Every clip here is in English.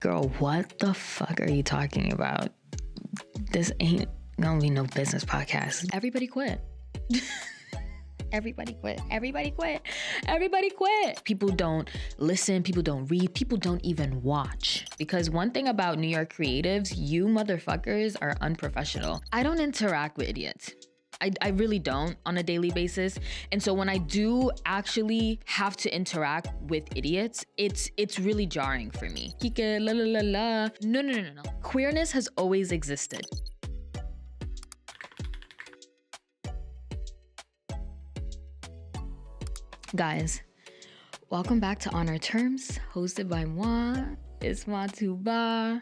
Girl, what the fuck are you talking about? This ain't gonna be no business podcast. Everybody quit. Everybody quit. Everybody quit. Everybody quit. People don't listen. People don't read. People don't even watch. Because one thing about New York creatives, you motherfuckers are unprofessional. I don't interact with idiots. I really don't on a daily basis. And so when I do actually have to interact with idiots, it's really jarring for me. Kike, la la la la. No. Queerness has always existed. Guys, welcome back to On Our Terms, hosted by moi, Ismatou Bah.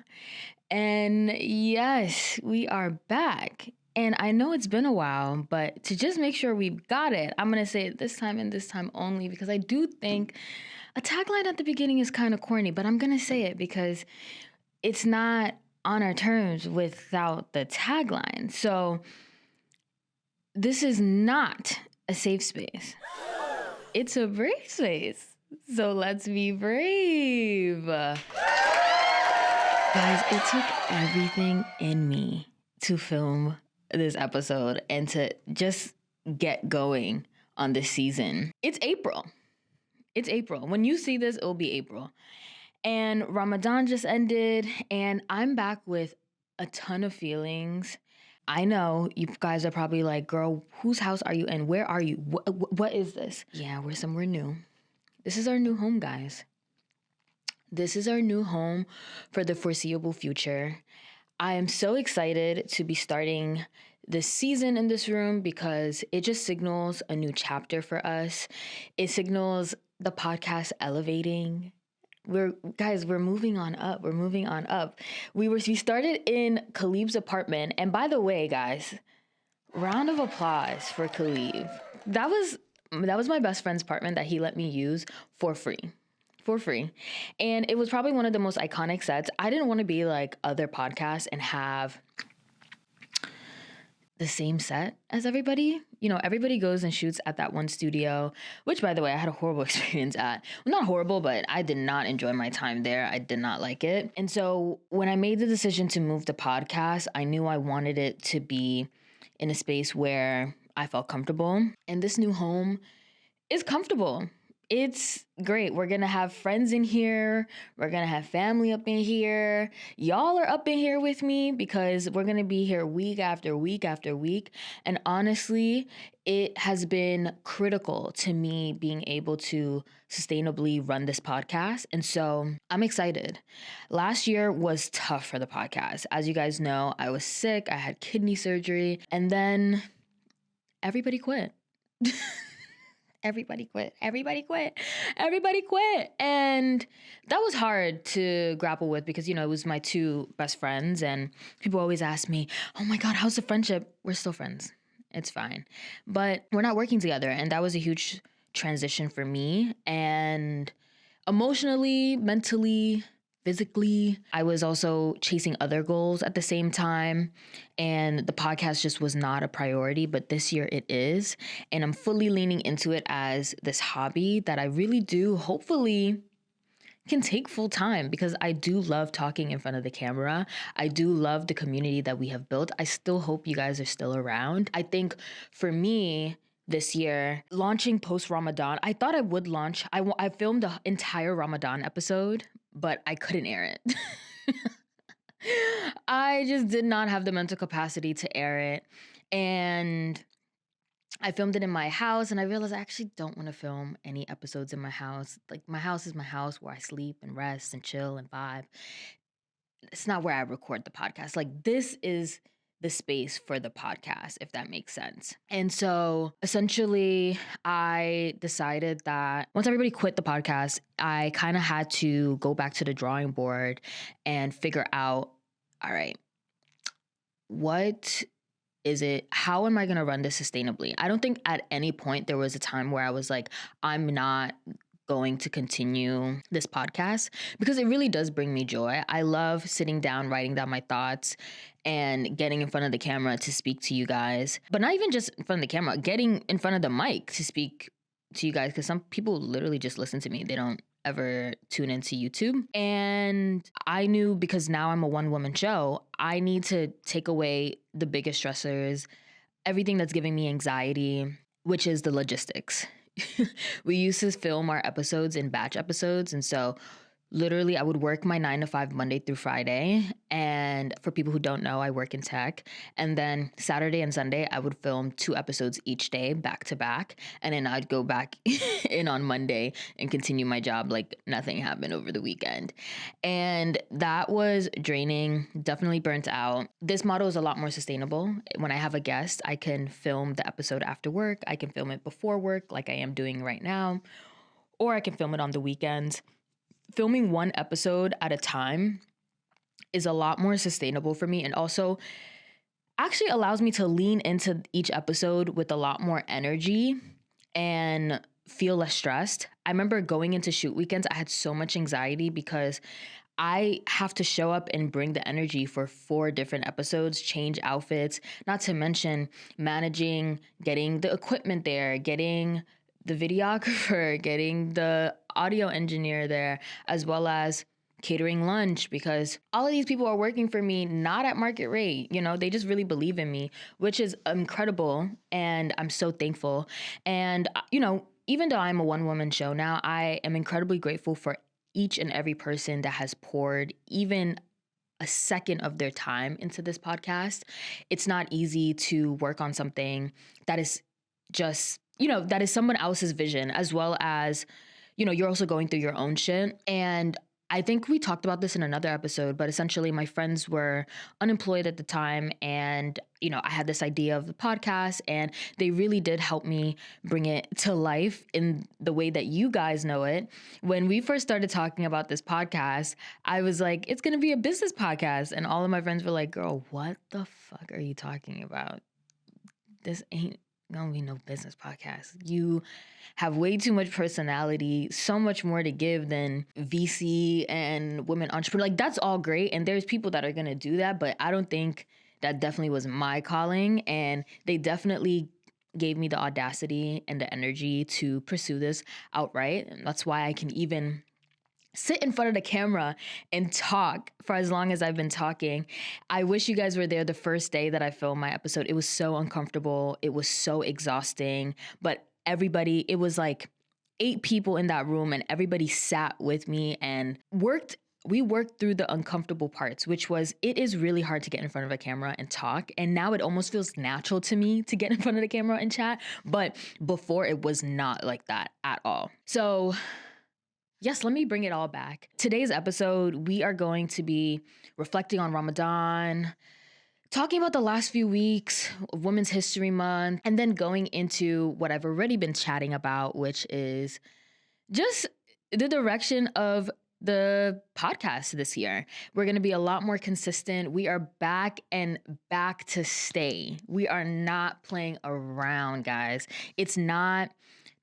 And yes, we are back. And I know it's been a while, but to just make sure we've got it, I'm going to say it this time and this time only, because I do think a tagline at the beginning is kind of corny, but I'm going to say it because it's not on our terms without the tagline. So this is not a safe space. It's a brave space. So let's be brave. Guys, it took everything in me to film this episode and to just get going on this season. It's April. When you see this, it'll be April. And Ramadan just ended, and I'm back with a ton of feelings. I know you guys are probably like, girl, whose house are you in? Where are you? What is this? Yeah, we're somewhere new. This is our new home, guys. This is our new home for the foreseeable future. I am so excited to be starting this season in this room because it just signals a new chapter for us. It signals the podcast elevating. We're moving on up. We started in Khalib's apartment. And by the way, guys, round of applause for Khalib. That was my best friend's apartment that he let me use for free. And it was probably one of the most iconic sets. I didn't want to be like other podcasts and have the same set as everybody. You know, everybody goes and shoots at that one studio, which, by the way, I had a horrible experience at. Well, not horrible, but I did not enjoy my time there. I did not like it. And so when I made the decision to move the podcast, I knew I wanted it to be in a space where I felt comfortable. And this new home is comfortable. It's great. We're going to have friends in here. We're going to have family up in here. Y'all are up in here with me because we're going to be here week after week after week. And honestly, it has been critical to me being able to sustainably run this podcast. And so I'm excited. Last year was tough for the podcast. As you guys know, I was sick. I had kidney surgery. And then everybody quit. Everybody quit. And that was hard to grapple with because, you know, it was my two best friends and people always ask me, oh my God, how's the friendship? We're still friends. It's fine. But we're not working together. And that was a huge transition for me. And emotionally, mentally, physically, I was also chasing other goals at the same time. And the podcast just was not a priority, but this year it is. And I'm fully leaning into it as this hobby that I really do hopefully can take full time because I do love talking in front of the camera. I do love the community that we have built. I still hope you guys are still around. I think for me, this year, launching post-Ramadan, I thought I would launch. I filmed the entire Ramadan episode, but I couldn't air it. I just did not have the mental capacity to air it. And I filmed it in my house, and I realized I actually don't want to film any episodes in my house. Like, my house is my house where I sleep and rest and chill and vibe. It's not where I record the podcast. Like, this is the space for the podcast, if that makes sense. And so essentially I decided that once everybody quit the podcast, I kind of had to go back to the drawing board and figure out, all right, what is it? How am I going to run this sustainably? I don't think at any point there was a time where I was like, I'm not going to continue this podcast because it really does bring me joy. I love sitting down, writing down my thoughts and getting in front of the camera to speak to you guys, but not even just in front of the camera, getting in front of the mic to speak to you guys. Cause some people literally just listen to me. They don't ever tune into YouTube. And I knew, because now I'm a one-woman show, I need to take away the biggest stressors, everything that's giving me anxiety, which is the logistics. We used to film our episodes in batch episodes. And so literally, I would work my 9 to 5 Monday through Friday. And for people who don't know, I work in tech. And then Saturday and Sunday, I would film 2 episodes each day, back to back. And then I'd go back in on Monday and continue my job like nothing happened over the weekend. And that was draining, definitely burnt out. This model is a lot more sustainable. When I have a guest, I can film the episode after work. I can film it before work, like I am doing right now. Or I can film it on the weekends. Filming one episode at a time is a lot more sustainable for me, and also actually allows me to lean into each episode with a lot more energy and feel less stressed. I remember going into shoot weekends, I had so much anxiety because I have to show up and bring the energy for 4 different episodes, change outfits, not to mention managing, getting the equipment there, getting the videographer, getting the audio engineer there, as well as catering lunch, because all of these people are working for me, not at market rate. You know, they just really believe in me, which is incredible. And I'm so thankful. And, you know, even though I'm a one-woman show now, I am incredibly grateful for each and every person that has poured even a second of their time into this podcast. It's not easy to work on something that is just, you know, that is someone else's vision, as well as, you know, you're also going through your own shit. And I think we talked about this in another episode, but essentially my friends were unemployed at the time. And, you know, I had this idea of the podcast, and they really did help me bring it to life in the way that you guys know it. When we first started talking about this podcast, I was like, it's going to be a business podcast. And all of my friends were like, girl, what the fuck are you talking about? This ain't gonna be no business podcast. You have way too much personality, so much more to give than VC and women entrepreneur. Like, that's all great, and there's people that are gonna do that, but I don't think that definitely was my calling. And they definitely gave me the audacity and the energy to pursue this outright. And that's why I can even sit in front of the camera and talk for as long as I've been talking. I wish you guys were there the first day that I filmed my episode. It was so uncomfortable. It was so exhausting. But everybody, it was like 8 people in that room, and everybody sat with me and we worked through the uncomfortable parts, which was, it is really hard to get in front of a camera and talk. And now it almost feels natural to me to get in front of the camera and chat. But before, it was not like that at all. So yes, let me bring it all back. Today's episode, we are going to be reflecting on Ramadan, talking about the last few weeks of Women's History Month, and then going into what I've already been chatting about, which is just the direction of the podcast this year. We're going to be a lot more consistent. We are back and back to stay. We are not playing around, guys. It's not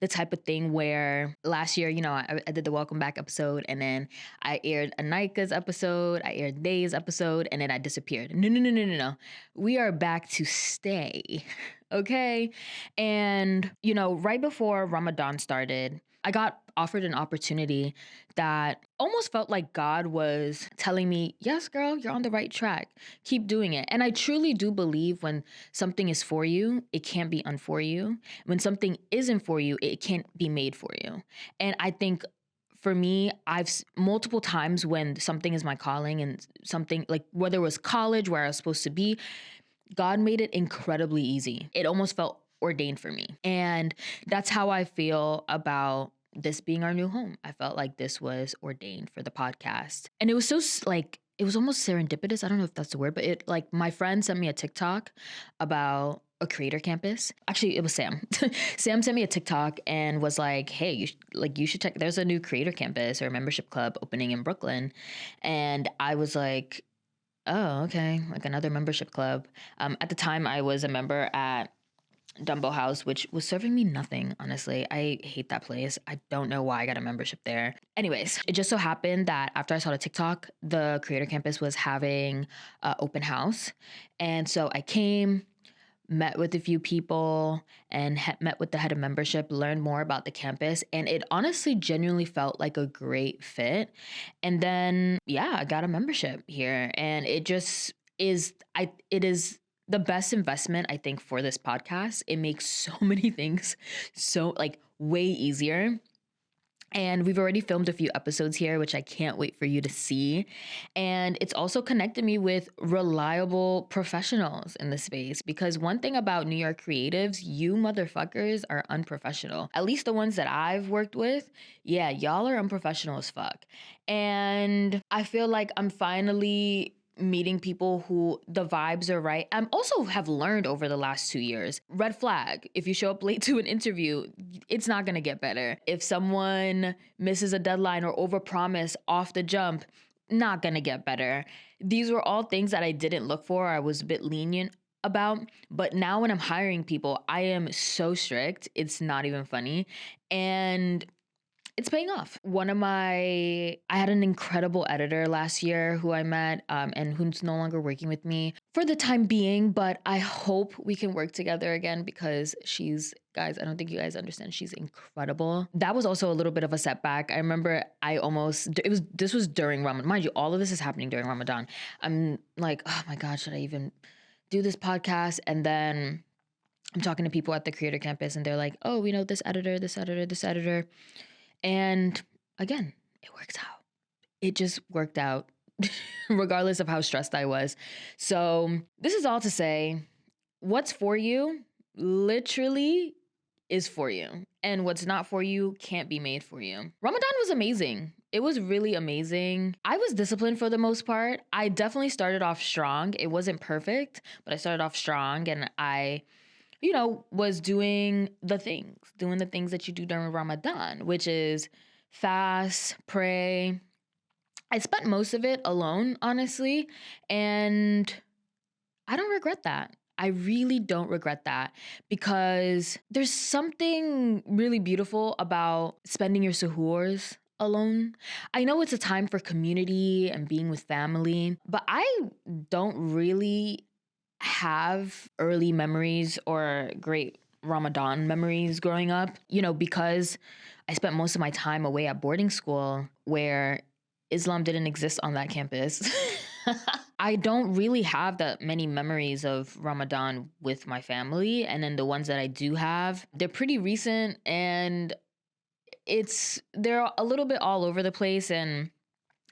the type of thing where last year, you know, I did the Welcome Back episode, and then I aired Anika's episode, I aired Day's episode, and then I disappeared. No. We are back to stay, okay? And, you know, right before Ramadan started, I got offered an opportunity that almost felt like God was telling me, yes, girl, you're on the right track. Keep doing it. And I truly do believe when something is for you, it can't be unfor you. When something isn't for you, it can't be made for you. And I think for me, multiple times when something is my calling, and something like whether it was college where I was supposed to be, God made it incredibly easy. It almost felt ordained for me. And that's how I feel about this being our new home. I felt like this was ordained for the podcast. And it was so like, it was almost serendipitous. I don't know if that's the word, but it, like, my friend sent me a TikTok about a creator campus. Actually, it was Sam. Sam sent me a TikTok and was like, hey, you should check, there's a new creator campus or a membership club opening in Brooklyn. And I was like, oh, okay, like another membership club. At the time, I was a member at Dumbo House, which was serving me nothing, honestly. I hate that place. I don't know why I got a membership there. Anyways, it just so happened that after I saw the TikTok, the Creator Campus was having an open house. And so I came, met with a few people, and met with the head of membership, learned more about the campus, and it honestly genuinely felt like a great fit. And then, yeah, I got a membership here, and it just it is the best investment, I think, for this podcast. It makes so many things so like way easier. And we've already filmed a few episodes here, which I can't wait for you to see. And it's also connected me with reliable professionals in the space, because one thing about New York creatives, you motherfuckers are unprofessional. At least the ones that I've worked with, yeah, y'all are unprofessional as fuck. And I feel like I'm finally meeting people who the vibes are right. I'm also have learned over the last 2 years. Red flag. If you show up late to an interview, it's not gonna get better. If someone misses a deadline or overpromise off the jump, not gonna get better. These were all things that I didn't look for. I was a bit lenient about. But now when I'm hiring people, I am so strict. It's not even funny. And it's paying off. I had an incredible editor last year who I met, and who's no longer working with me for the time being, but I hope we can work together again, because guys, I don't think you guys understand, she's incredible. That was also a little bit of a setback. I remember this was during Ramadan. Mind you, all of this is happening during Ramadan. I'm like, oh my God, should I even do this podcast? And then I'm talking to people at the creator campus, and they're like, oh, we know this editor, this editor, this editor. And again, it works out. It just worked out regardless of how stressed I was. So this is all to say, what's for you literally is for you. And what's not for you can't be made for you. Ramadan was amazing. It was really amazing. I was disciplined for the most part. I definitely started off strong. It wasn't perfect, but I started off strong, and I was doing the things that you do during Ramadan, which is fast, pray. I spent most of it alone, honestly, and I don't regret that. I really don't regret that, because there's something really beautiful about spending your suhoors alone. I know it's a time for community and being with family, but I don't really have early memories or great Ramadan memories growing up, because I spent most of my time away at boarding school where Islam didn't exist on that campus. I don't really have that many memories of Ramadan with my family. And then the ones that I do have, they're pretty recent, and they're a little bit all over the place, and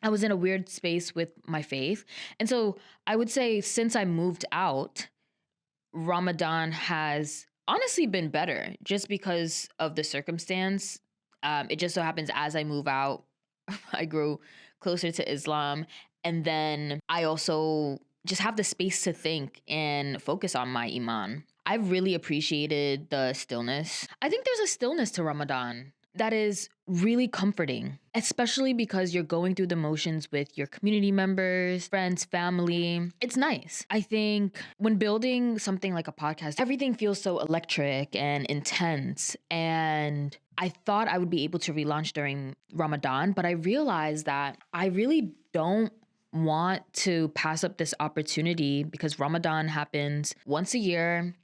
I was in a weird space with my faith. And so I would say, since I moved out, Ramadan has honestly been better, just because of the circumstance. It just so happens, as I move out, I grew closer to Islam. And then I also just have the space to think and focus on my iman. I've really appreciated the stillness. I think there's a stillness to Ramadan that is really comforting, especially because you're going through the motions with your community members, friends, family. It's nice. I think when building something like a podcast, everything feels so electric and intense. And I thought I would be able to relaunch during Ramadan, but I realized that I really don't want to pass up this opportunity, because Ramadan happens once a year.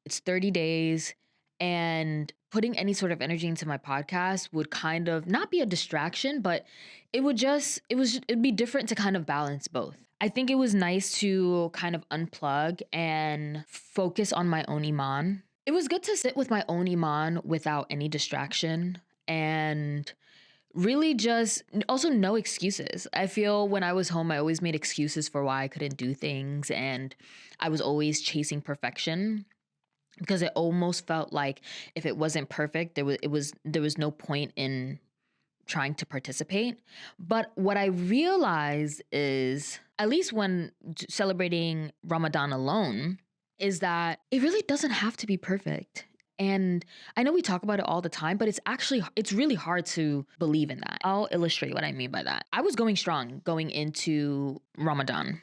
It's 30 days. And putting any sort of energy into my podcast would kind of not be a distraction, but it'd be different to kind of balance both. I think it was nice to kind of unplug and focus on my own iman. It was good to sit with my own iman without any distraction, and really just also no excuses. I feel when I was home, I always made excuses for why I couldn't do things, and I was always chasing perfection, because it almost felt like if it wasn't perfect, there was no point in trying to participate. But what I realized is, at least when celebrating Ramadan alone, is that it really doesn't have to be perfect. And I know we talk about it all the time, but it's really hard to believe in that. I'll illustrate what I mean by that. I was going strong going into Ramadan.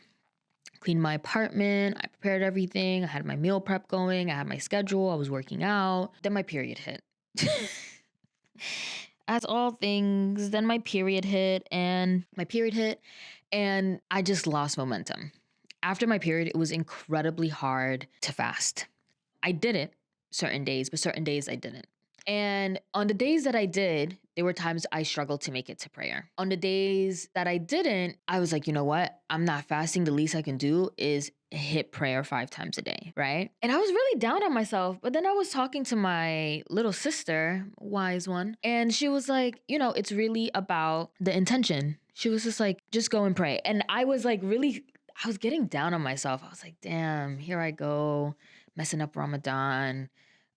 Cleaned my apartment, I prepared everything, I had my meal prep going, I had my schedule, I was working out. Then my period hit. As all things, then my period hit, and I just lost momentum. After my period, it was incredibly hard to fast. I did it certain days, but certain days I didn't. And on the days that I did, there were times I struggled to make it to prayer. On the days that I didn't, I was like, you know what? I'm not fasting. The least I can do is hit prayer 5 times a day, right? And I was really down on myself. But then I was talking to my little sister, wise one, and she was like, it's really about the intention. She was just like, just go and pray. And I was like, really, I was getting down on myself. I was like, damn, here I go, messing up Ramadan.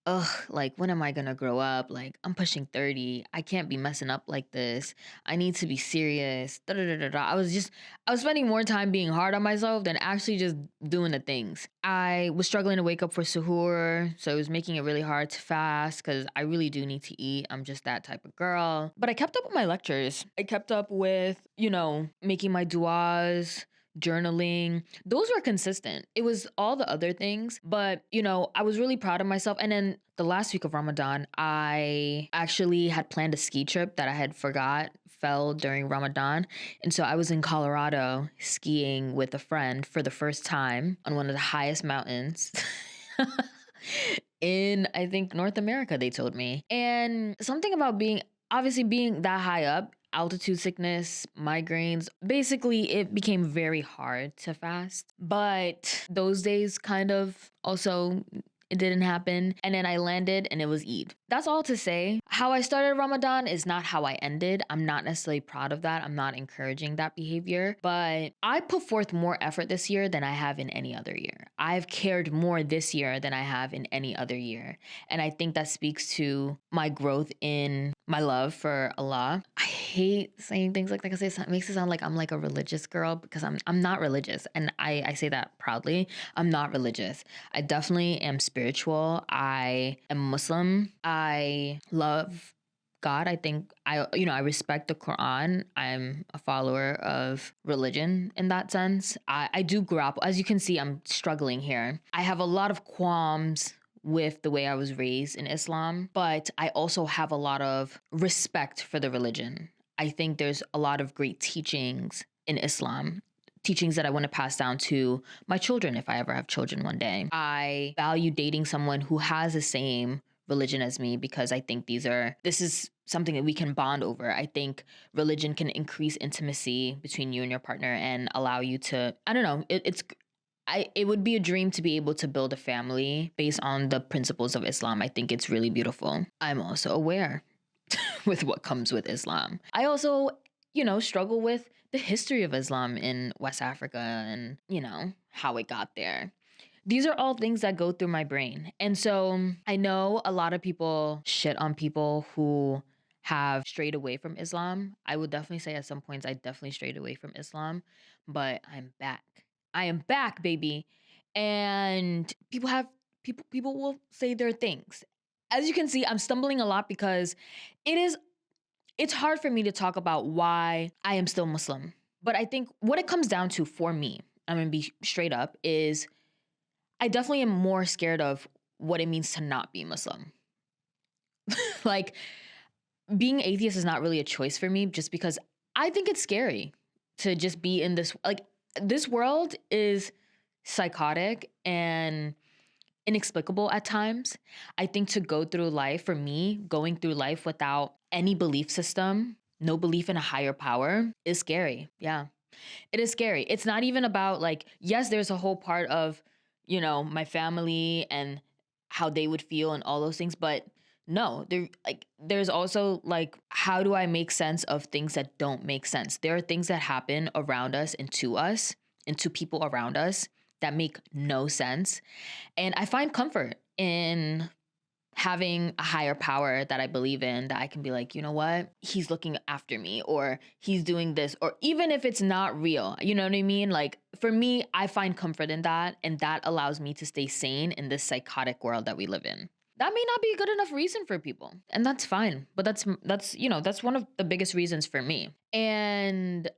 Ugh, like, when am I gonna grow up? Like, I'm pushing 30. I can't be messing up like this. I need to be serious. Da, da, da, da, da. I was spending more time being hard on myself than actually just doing the things. I was struggling to wake up for suhoor, so it was making it really hard to fast because I really do need to eat. I'm just that type of girl. But I kept up with my lectures. I kept up with, making my duas, journaling. Those were consistent. It was all the other things, but I was really proud of myself. And then the last week of Ramadan, I actually had planned a ski trip that I had fell during Ramadan. And so I was in Colorado skiing with a friend for the first time on one of the highest mountains in, I think, North America, they told me. And something about being that high up, altitude sickness, migraines, basically it became very hard to fast. But those days kind of also, it didn't happen. And then I landed and it was Eid. That's all to say. How I started Ramadan is not how I ended. I'm not necessarily proud of that. I'm not encouraging that behavior. But I put forth more effort this year than I have in any other year. I've cared more this year than I have in any other year. And I think that speaks to my growth in my love for Allah. I hate saying things like that because it makes it sound like I'm like a religious girl, because I'm not religious. And I say that proudly. I'm not religious. I definitely am spiritual. I am Muslim. I love God. I think I respect the Quran. I'm a follower of religion in that sense. I do grapple. As you can see, I'm struggling here. I have a lot of qualms with the way I was raised in Islam, but I also have a lot of respect for the religion. I think there's a lot of great teachings in Islam, teachings that I want to pass down to my children if I ever have children one day. I value dating someone who has the same religion as me, because I think this is something that we can bond over. I think religion can increase intimacy between you and your partner and allow you to, I don't know, it would be a dream to be able to build a family based on the principles of Islam. I think it's really beautiful. I'm also aware with what comes with Islam. I also, struggle with the history of Islam in West Africa and, how it got there. These are all things that go through my brain. And so I know a lot of people shit on people who have strayed away from Islam. I would definitely say at some points I definitely strayed away from Islam, but I'm back. I am back, baby. And people will say their things. As you can see, I'm stumbling a lot because it's hard for me to talk about why I am still Muslim. But I think what it comes down to for me, I'm gonna be straight up, is I definitely am more scared of what it means to not be Muslim. Like, being atheist is not really a choice for me, just because I think it's scary to just be in this world is psychotic and inexplicable at times. I think to go through life, for me, going through life without any belief system, no belief in a higher power, is scary. Yeah, it is scary. It's not even about, like, yes, there's a whole part of, my family and how they would feel and all those things, but no, there's also, like, how do I make sense of things that don't make sense? There are things that happen around us and to people around us that make no sense. And I find comfort in having a higher power that I believe in, that I can be like, you know what? He's looking after me, or he's doing this, or even if it's not real, you know what I mean? Like, for me, I find comfort in that, and that allows me to stay sane in this psychotic world that we live in. That may not be a good enough reason for people, and that's fine. But that's one of the biggest reasons for me. And,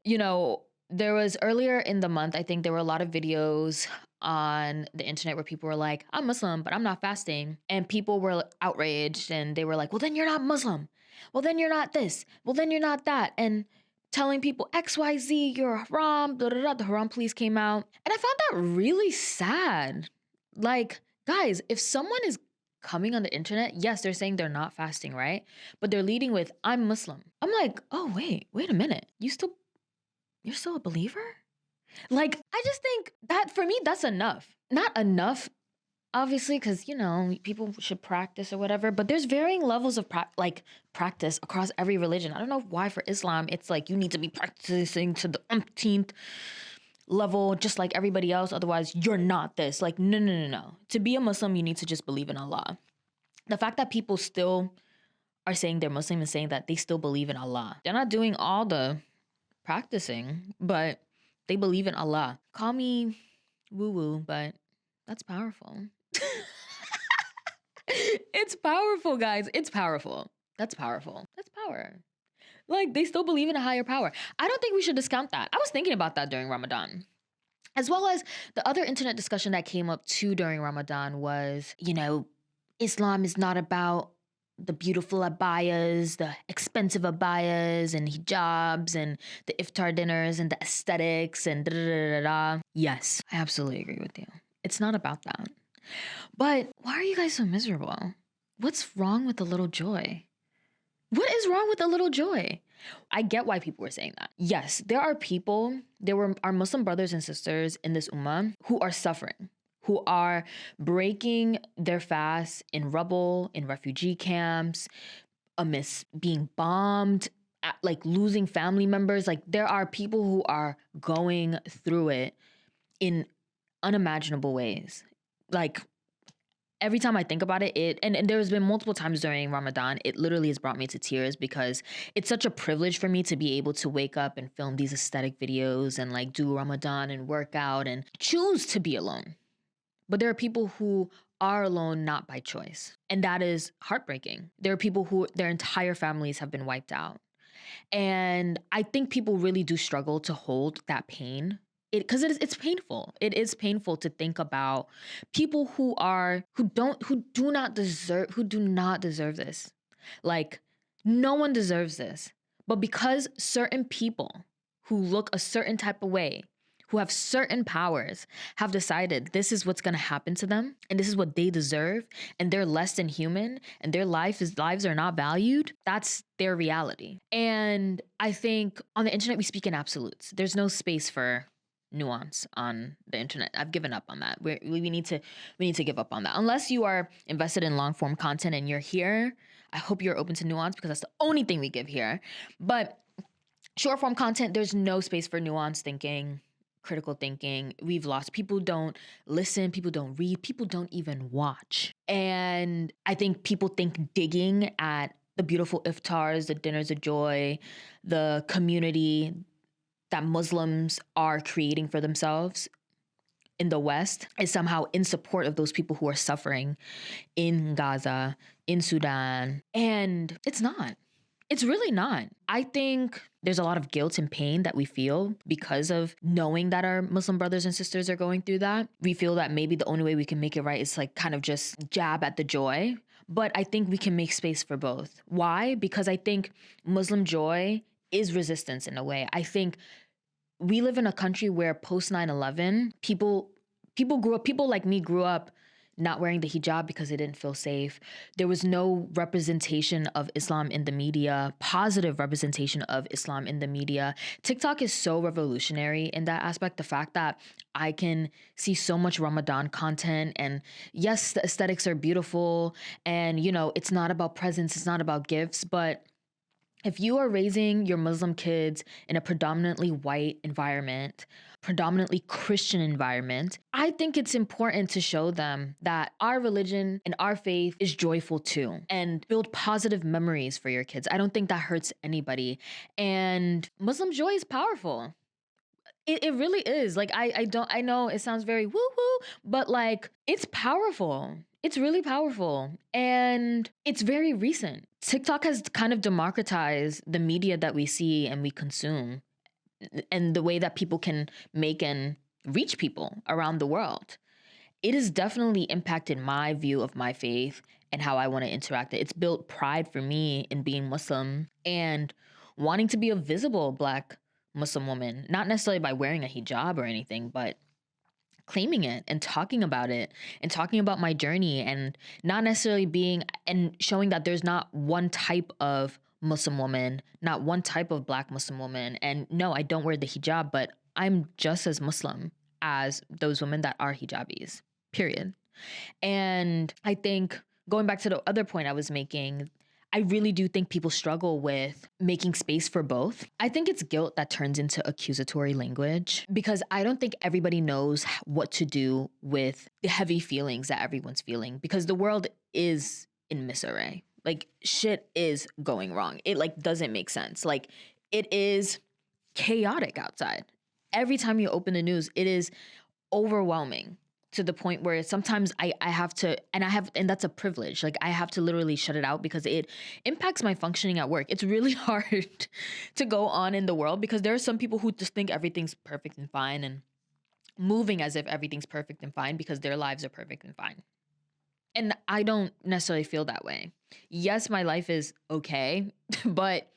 there was earlier in the month, I think there were a lot of videos on the internet where people were like, I'm Muslim, but I'm not fasting. And people were outraged, and they were like, well, then you're not Muslim. Well, then you're not this. Well, then you're not that. And telling people XYZ, you're haram, da da da. The Haram police came out. And I found that really sad. Like, Guys, if someone is coming on the internet, yes, they're saying they're not fasting, right? But they're leading with, I'm Muslim. I'm like, oh, wait a minute. You're still a believer? Like, I just think that for me, that's enough. Not enough, obviously, because, people should practice or whatever, but there's varying levels of practice across every religion. I don't know why for Islam, it's like you need to be practicing to the umpteenth level just like everybody else. Otherwise, you're not this. Like, no, no, no, no. To be a Muslim, you need to just believe in Allah. The fact that people still are saying they're Muslim and saying that they still believe in Allah. They're not doing all the practicing, but they believe in Allah. Call me woo-woo, but that's powerful. It's powerful, guys. It's powerful. That's powerful. That's power. Like, they still believe in a higher power. I don't think we should discount that. I was thinking about that during Ramadan. As well as the other internet discussion that came up too during Ramadan was, Islam is not about the beautiful abayas, the expensive abayas and hijabs and the iftar dinners and the aesthetics and da da da da da. Yes, I absolutely agree with you. It's not about that. But why are you guys so miserable? What's wrong with a little joy? What is wrong with a little joy? I get why people were saying that. Yes, there were our Muslim brothers and sisters in this ummah who are suffering, who are breaking their fast in rubble, in refugee camps, amidst being bombed, like losing family members. Like, there are people who are going through it in unimaginable ways. Like, every time I think about it, and there's been multiple times during Ramadan, it literally has brought me to tears because it's such a privilege for me to be able to wake up and film these aesthetic videos and like do Ramadan and work out and choose to be alone. But there are people who are alone not by choice. And that is heartbreaking. There are people who their entire families have been wiped out. And I think people really do struggle to hold that pain because it's painful. It is painful to think about people who do not deserve this. Like, no one deserves this. But because certain people who look a certain type of way, who have certain powers, have decided this is what's going to happen to them and this is what they deserve, and they're less than human and their lives are not valued, that's their reality. And I think on the internet, we speak in absolutes. There's no space for nuance on the internet. I've given up on that. We need to give up on that. Unless you are invested in long form content and you're here, I hope you're open to nuance because that's the only thing we give here. But short form content, there's no space for nuance thinking, critical thinking. We've lost. People don't listen. People don't read. People don't even watch. And I think people think digging at the beautiful iftars, the dinners of joy, the community that Muslims are creating for themselves in the West is somehow in support of those people who are suffering in Gaza, in Sudan. And it's not. It's really not. I think there's a lot of guilt and pain that we feel because of knowing that our Muslim brothers and sisters are going through that. We feel that maybe the only way we can make it right is like kind of just jab at the joy. But I think we can make space for both. Why? Because I think Muslim joy is resistance in a way. I think we live in a country where post 9/11, people like me grew up not wearing the hijab because they didn't feel safe. There was no representation of Islam in the media, positive representation of Islam in the media. TikTok is so revolutionary in that aspect. The fact that I can see so much Ramadan content, and yes, the aesthetics are beautiful, and it's not about presents, it's not about gifts, but if you are raising your Muslim kids in a predominantly white environment, predominantly Christian environment, I think it's important to show them that our religion and our faith is joyful too, and build positive memories for your kids. I don't think that hurts anybody. And Muslim joy is powerful. It really is. Like, I know it sounds very woo-woo, but like, it's powerful. It's really powerful. And it's very recent. TikTok has kind of democratized the media that we see and we consume, and the way that people can make and reach people around the world. It has definitely impacted my view of my faith and how I want to interact. It's built pride for me in being Muslim and wanting to be a visible Black Muslim woman, not necessarily by wearing a hijab or anything, but claiming it and talking about it and talking about my journey, and not necessarily being and showing that there's not one type of Muslim woman, not one type of Black Muslim woman. And no, I don't wear the hijab, but I'm just as Muslim as those women that are hijabis, period. And I think, going back to the other point I was making, I really do think people struggle with making space for both. I think it's guilt that turns into accusatory language, because I don't think everybody knows what to do with the heavy feelings that everyone's feeling, because the world is in misarray. Like, shit is going wrong. It like doesn't make sense. Like, it is chaotic outside. Every time you open the news, it is overwhelming, to the point where sometimes I have to, and that's a privilege. Like, I have to literally shut it out because it impacts my functioning at work. It's really hard to go on in the world, because there are some people who just think everything's perfect and fine and moving as if everything's perfect and fine because their lives are perfect and fine. And I don't necessarily feel that way. Yes, my life is okay, but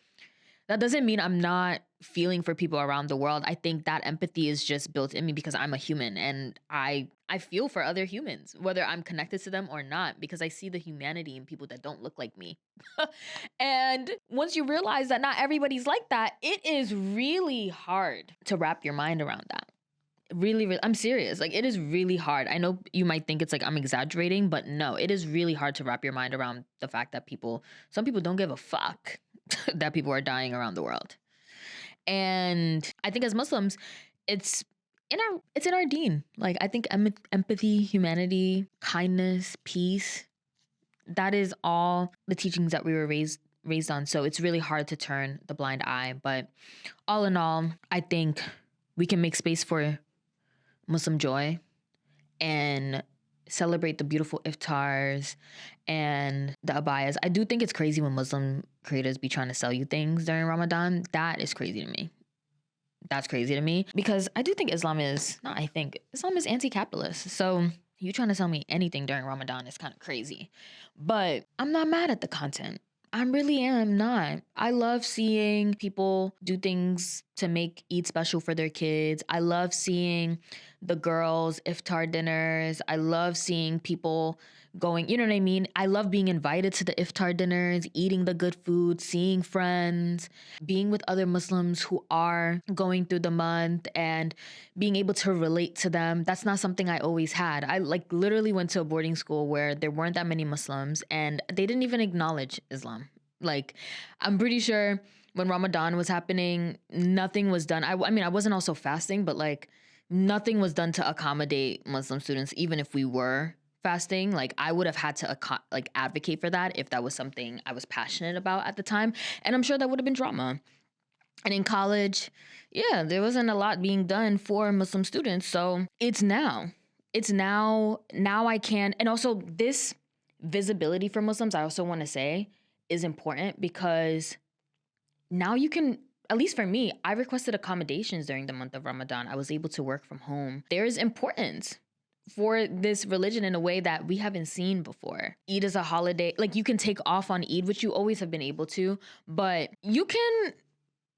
that doesn't mean I'm not feeling for people around the world. I think that empathy is just built in me because I'm a human, and I feel for other humans, whether I'm connected to them or not, because I see the humanity in people that don't look like me. And once you realize that not everybody's like that, it is really hard to wrap your mind around that. Really, really, I'm serious. Like, it is really hard. I know you might think it's like I'm exaggerating, but no, it is really hard to wrap your mind around the fact that some people don't give a fuck that people are dying around the world. And I think as Muslims, it's in our deen. Like, I think empathy, humanity, kindness, peace, that is all the teachings that we were raised on. So it's really hard to turn the blind eye. But all in all, I think we can make space for Muslim joy and celebrate the beautiful iftars and the abayas. I do think it's crazy when Muslim creators be trying to sell you things during Ramadan. That is crazy to me. That's crazy to me, because I do think Islam is anti-capitalist. So you trying to sell me anything during Ramadan is kind of crazy. But I'm not mad at the content. I really am not. I love seeing people do things to make Eid special for their kids. I love seeing the girls' iftar dinners. I love seeing people going, you know what I mean? I love being invited to the iftar dinners, eating the good food, seeing friends, being with other Muslims who are going through the month and being able to relate to them. That's not something I always had. I like literally went to a boarding school where there weren't that many Muslims and they didn't even acknowledge Islam. Like, I'm pretty sure when Ramadan was happening, nothing was done. I mean, I wasn't also fasting, but like nothing was done to accommodate Muslim students, even if we were fasting. Like, I would have had to advocate for that if that was something I was passionate about at the time. And I'm sure that would have been drama. And in college, yeah, there wasn't a lot being done for Muslim students. So it's now I can. And also this visibility for Muslims, I also want to say, is important because now you can, at least for me, I requested accommodations during the month of Ramadan. I was able to work from home. There is importance for this religion in a way that we haven't seen before. Eid is a holiday. Like, you can take off on Eid, which you always have been able to, but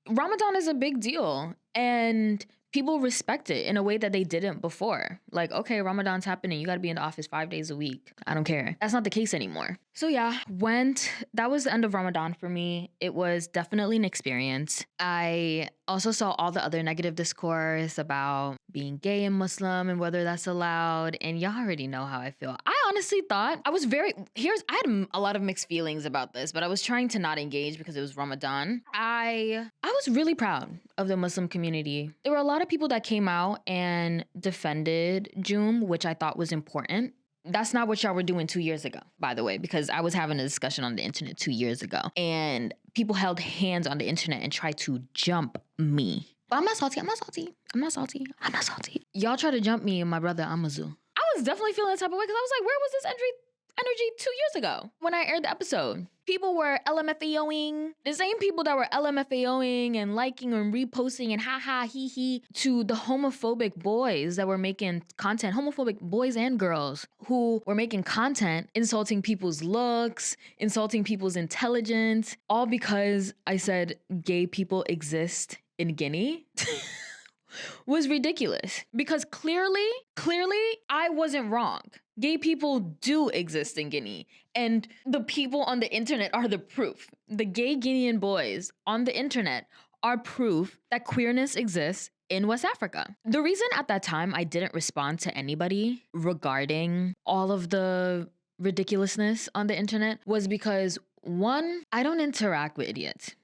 Ramadan is a big deal. And people respect it in a way that they didn't before. Like, okay, Ramadan's happening. You got to be in the office 5 days a week. I don't care. That's not the case anymore. So yeah, that was the end of Ramadan for me. It was definitely an experience. I also saw all the other negative discourse about being gay and Muslim and whether that's allowed. And y'all already know how I feel. I honestly thought I had a lot of mixed feelings about this, but I was trying to not engage because it was Ramadan. I was really proud of the Muslim community. There were a lot of people that came out and defended June, which I thought was important. That's not what y'all were doing 2 years ago, by the way, because I was having a discussion on the internet 2 years ago and people held hands on the internet and tried to jump me. But I'm not salty. Y'all tried to jump me and my brother Amazu. I was definitely feeling that type of way because I was like, where was this energy 2 years ago when I aired the episode? People were LMFAOing. The same people that were LMFAOing and liking and reposting and ha he he to the homophobic boys that were making content, homophobic boys and girls who were making content insulting people's looks, insulting people's intelligence, all because I said gay people exist in Guinea. was ridiculous because clearly I wasn't wrong. Gay people do exist in Guinea, and the people on the internet are the proof. The gay Guinean boys on the internet are proof that queerness exists in West Africa. The reason at that time I didn't respond to anybody regarding all of the ridiculousness on the internet was because, one, I don't interact with idiots.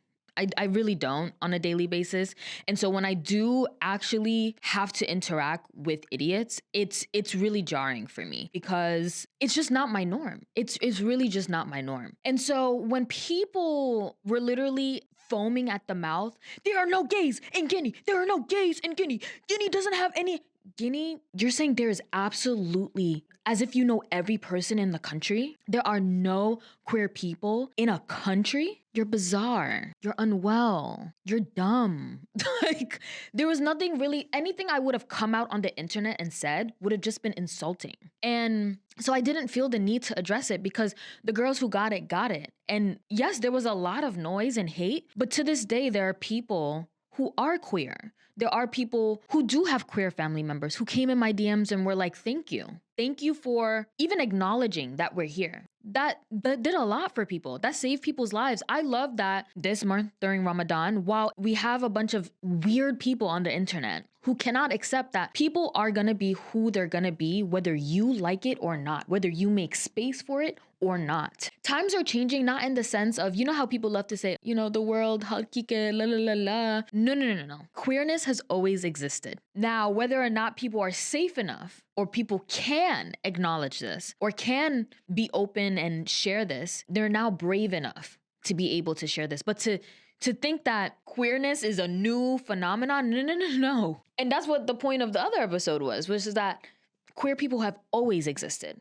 I really don't on a daily basis. And so when I do actually have to interact with idiots, it's really jarring for me because it's just not my norm. It's really just not my norm. And so when people were literally foaming at the mouth, there are no gays in Guinea. There are no gays in Guinea. Guinea doesn't have any. Guinea, you're saying there is absolutely, as if you know every person in the country, there are no queer people in a country? You're bizarre. You're unwell. You're dumb. Like, there was nothing really, anything I would have come out on the internet and said would have just been insulting. And so I didn't feel the need to address it because the girls who got it, got it. And yes, there was a lot of noise and hate, but to this day, there are people who are queer. There are people who do have queer family members who came in my DMs and were like, thank you. Thank you for even acknowledging that we're here. That did a lot for people. That saved people's lives. I love that this month during Ramadan, while we have a bunch of weird people on the internet who cannot accept that people are going to be who they're going to be, whether you like it or not, whether you make space for it or not. Times are changing, not in the sense of, you know how people love to say, you know, the world, hakike, la la la la. No. Queerness has always existed. Now, whether or not people are safe enough or people can acknowledge this or can be open and share this, they're now brave enough to be able to share this. But to think that queerness is a new phenomenon, no. And that's what the point of the other episode was, which is that queer people have always existed.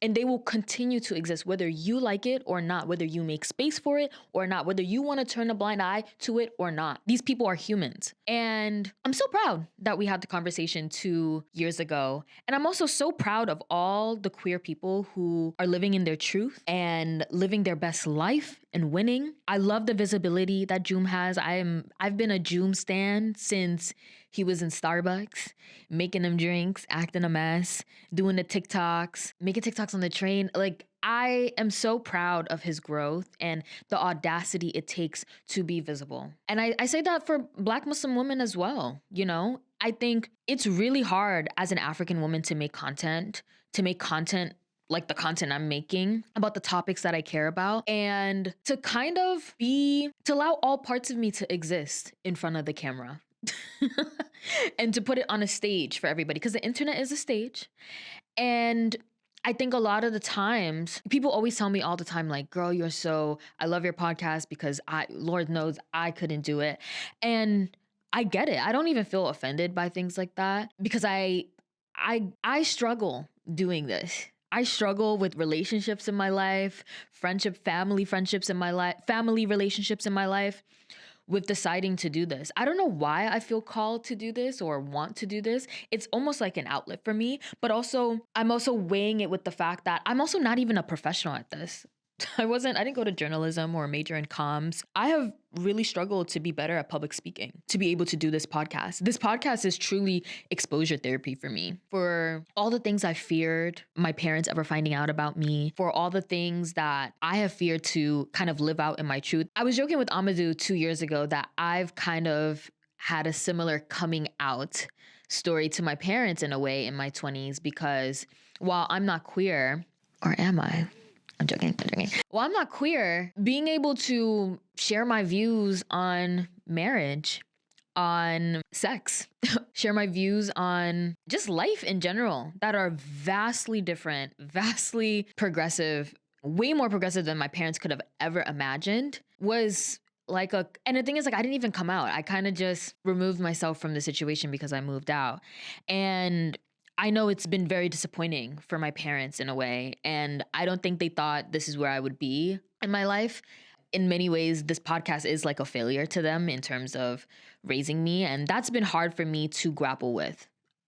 And they will continue to exist, whether you like it or not, whether you make space for it or not, whether you want to turn a blind eye to it or not. These people are humans. And I'm so proud that we had the conversation 2 years ago. And I'm also so proud of all the queer people who are living in their truth and living their best life and winning. I love the visibility that Joom has. I've been a Joom stan since he was in Starbucks, making them drinks, acting a mess, doing the TikToks, making TikToks on the train. Like, I am so proud of his growth and the audacity it takes to be visible. And I say that for Black Muslim women as well, you know? I think it's really hard as an African woman to make content like the content I'm making about the topics that I care about, and to allow all parts of me to exist in front of the camera. And to put it on a stage for everybody, because the internet is a stage. And I think a lot of the times, people always tell me all the time, like, girl, I love your podcast because Lord knows I couldn't do it. And I get it. I don't even feel offended by things like that because I struggle doing this. I struggle with relationships in my life, family relationships in my life, with deciding to do this. I don't know why I feel called to do this or want to do this. It's almost like an outlet for me, but also I'm also weighing it with the fact that I'm also not even a professional at this. I didn't go to journalism or major in comms. I have really struggled to be better at public speaking, to be able to do this podcast. This podcast is truly exposure therapy for me. For all the things I feared my parents ever finding out about me, for all the things that I have feared to kind of live out in my truth. I was joking with Amadou 2 years ago that I've kind of had a similar coming out story to my parents in a way in my 20s, because while I'm not queer, or am I? I'm joking. Well, I'm not queer. Being able to share my views on marriage, on sex, share my views on just life in general that are vastly different, vastly progressive, way more progressive than my parents could have ever imagined, was and the thing is, like, I didn't even come out. I kind of just removed myself from the situation because I moved out. And I know it's been very disappointing for my parents in a way, and I don't think they thought this is where I would be in my life. In many ways, this podcast is like a failure to them in terms of raising me, and that's been hard for me to grapple with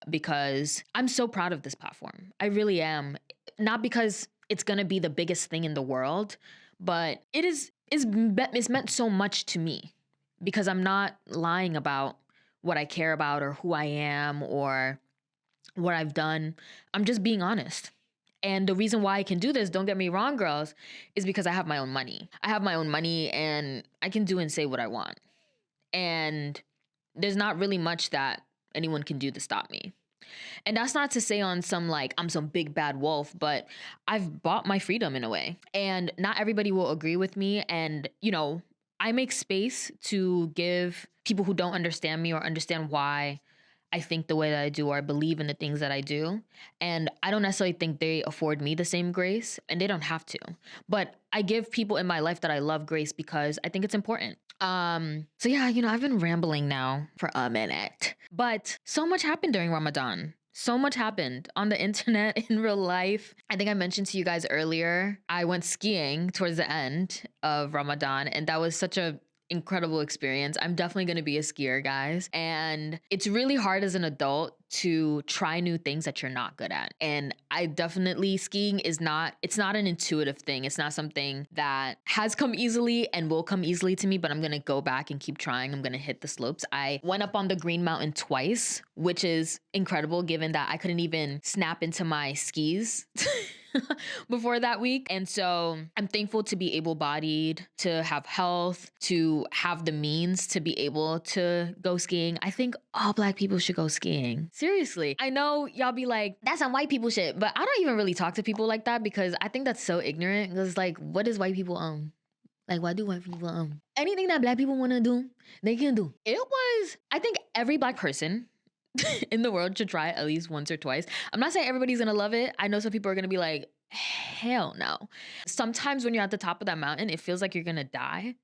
because I'm so proud of this platform. I really am. Not because it's going to be the biggest thing in the world, but it's meant so much to me because I'm not lying about what I care about or who I am or what I've done. I'm just being honest. And the reason why I can do this, don't get me wrong, girls, is because I have my own money. I have my own money and I can do and say what I want. And there's not really much that anyone can do to stop me. And that's not to say on some like I'm some big bad wolf, but I've bought my freedom in a way. And not everybody will agree with me. And, you know, I make space to give people who don't understand me or understand why I think the way that I do or I believe in the things that I do. And I don't necessarily think they afford me the same grace, and they don't have to. But I give people in my life that I love grace because I think it's important. So yeah, you know, I've been rambling now for a minute. But so much happened during Ramadan. So much happened on the internet, in real life. I think I mentioned to you guys earlier, I went skiing towards the end of Ramadan, and that was such a incredible experience. I'm definitely going to be a skier, guys. And it's really hard as an adult to try new things that you're not good at. And I definitely, skiing is not, it's not an intuitive thing. It's not something that has come easily and will come easily to me, but I'm going to go back and keep trying. I'm going to hit the slopes. I went up on the Green Mountain twice, which is incredible given that I couldn't even snap into my skis before that week. And so I'm thankful to be able-bodied, to have health, to have the means to be able to go skiing. I think all Black people should go skiing. Seriously. I know y'all be like, that's some white people shit, but I don't even really talk to people like that because I think that's so ignorant. Because like, what does white people own? Like, what do white people own? Anything that Black people want to do, they can do. I think every Black person in the world should try it at least once or twice. I'm not saying everybody's gonna love it. I know some people are gonna be like, hell no. Sometimes when you're at the top of that mountain, it feels like you're gonna die,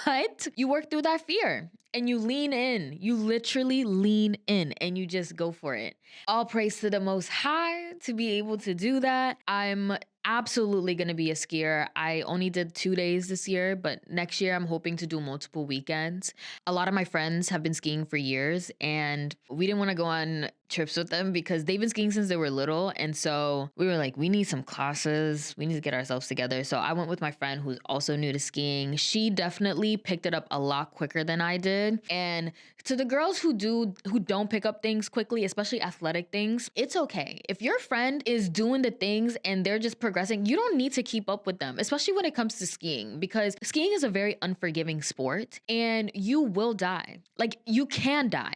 but you work through that fear and you lean in. You literally lean in and you just go for it. All praise to the Most High to be able to do that. I'm absolutely going to be a skier. I only did 2 days this year, but next year I'm hoping to do multiple weekends. A lot of my friends have been skiing for years and we didn't want to go on trips with them because they've been skiing since they were little. And so we were like, we need some classes. We need to get ourselves together. So I went with my friend who's also new to skiing. She definitely picked it up a lot quicker than I did. And to the girls who don't pick up things quickly, especially athletic things, it's okay. If your friend is doing the things and they're just progressing, you don't need to keep up with them, especially when it comes to skiing, because skiing is a very unforgiving sport and you will die. Like, you can die.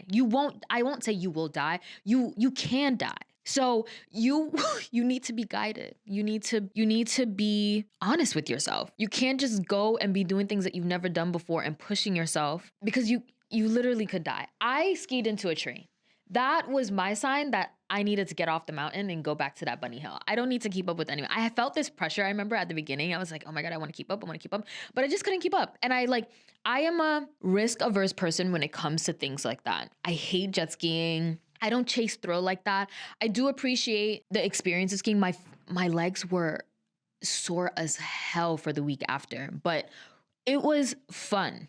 I won't say you will die. You can die. So you need to be guided. You need to be honest with yourself. You can't just go and be doing things that you've never done before and pushing yourself because you literally could die. I skied into a tree. That was my sign that I needed to get off the mountain and go back to that bunny hill. I don't need to keep up with anyone. I felt this pressure. I remember at the beginning, I was like, oh my God, I want to keep up. But I just couldn't keep up. And I am a risk averse person when it comes to things like that. I hate jet skiing. I don't chase thrill like that. I do appreciate the experience of skiing. My legs were sore as hell for the week after, but it was fun.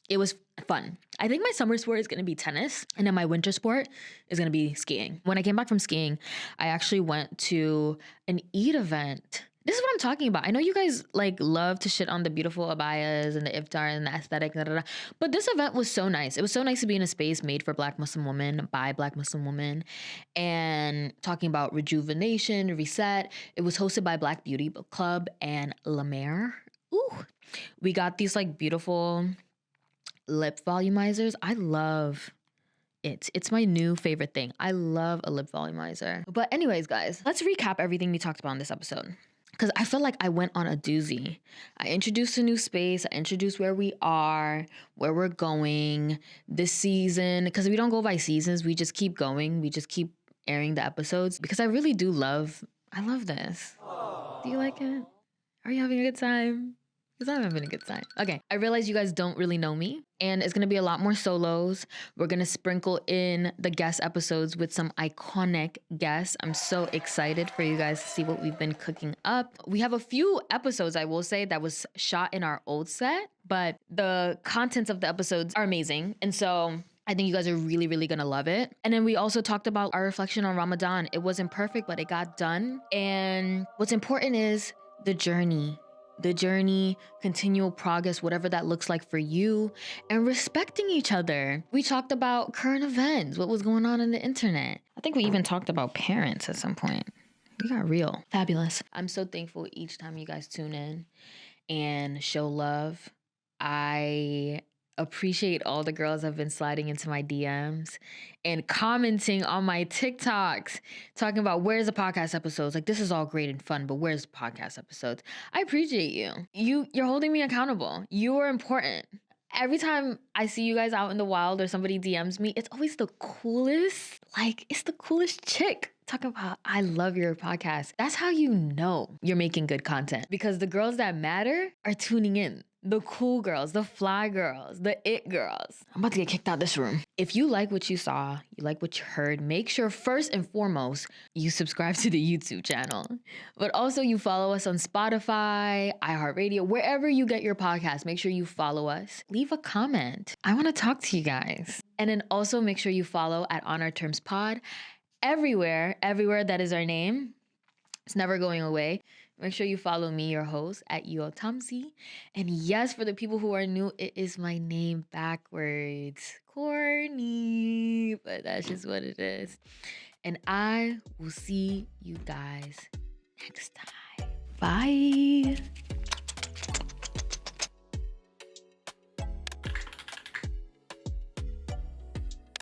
It was fun. I think my summer sport is going to be tennis, and then my winter sport is going to be skiing. When I came back from skiing, I actually went to an Eid event. This is what I'm talking about. I know you guys like love to shit on the beautiful abayas and the iftar and the aesthetic, but this event was so nice. It was so nice to be in a space made for Black Muslim women by Black Muslim women and talking about rejuvenation, reset. It was hosted by Black Beauty Book Club and La Mer. Ooh, we got these like beautiful lip volumizers. I love it. It's my new favorite thing. I love a lip volumizer. But anyways, guys, let's recap everything we talked about in this episode, because I feel like I went on a doozy. I introduced a new space. I introduced where we are, where we're going this season, because we don't go by seasons. We just keep going. We just keep airing the episodes because I really do I love this. Do you like it? Are you having a good time? Because I'm having a good time. Okay, I realize you guys don't really know me, and it's going to be a lot more solos. We're going to sprinkle in the guest episodes with some iconic guests. I'm so excited for you guys to see what we've been cooking up. We have a few episodes, I will say, that was shot in our old set, but the contents of the episodes are amazing. And so I think you guys are really, really gonna love it. And then we also talked about our reflection on Ramadan. It wasn't perfect, but it got done. And what's important is the journey. the journey, continual progress, whatever that looks like for you, and respecting each other. We talked about current events, what was going on in the internet. I think we even talked about parents at some point. We got real. Fabulous. I'm so thankful each time you guys tune in and show love. I appreciate all the girls that have been sliding into my DMs and commenting on my TikToks, talking about where's the podcast episodes. Like, this is all great and fun, but where's the podcast episodes? I appreciate you. You're holding me accountable. You are important. Every time I see you guys out in the wild or somebody DMs me, it's always the coolest. Like, it's the coolest chick talking about, I love your podcast. That's how you know you're making good content, because the girls that matter are tuning in. The cool girls, the fly girls, the it girls. I'm about to get kicked out of this room. If you like what you saw, you like what you heard, make sure first and foremost, you subscribe to the YouTube channel. But also you follow us on Spotify, iHeartRadio, wherever you get your podcast. Make sure you follow us. Leave a comment. I want to talk to you guys. And then also make sure you follow at On Our Terms Pod. Everywhere that is our name. It's never going away. Make sure you follow me, your host, at UOTamsi. And yes, for the people who are new, it is my name backwards. Corny, but that's just what it is. And I will see you guys next time. Bye.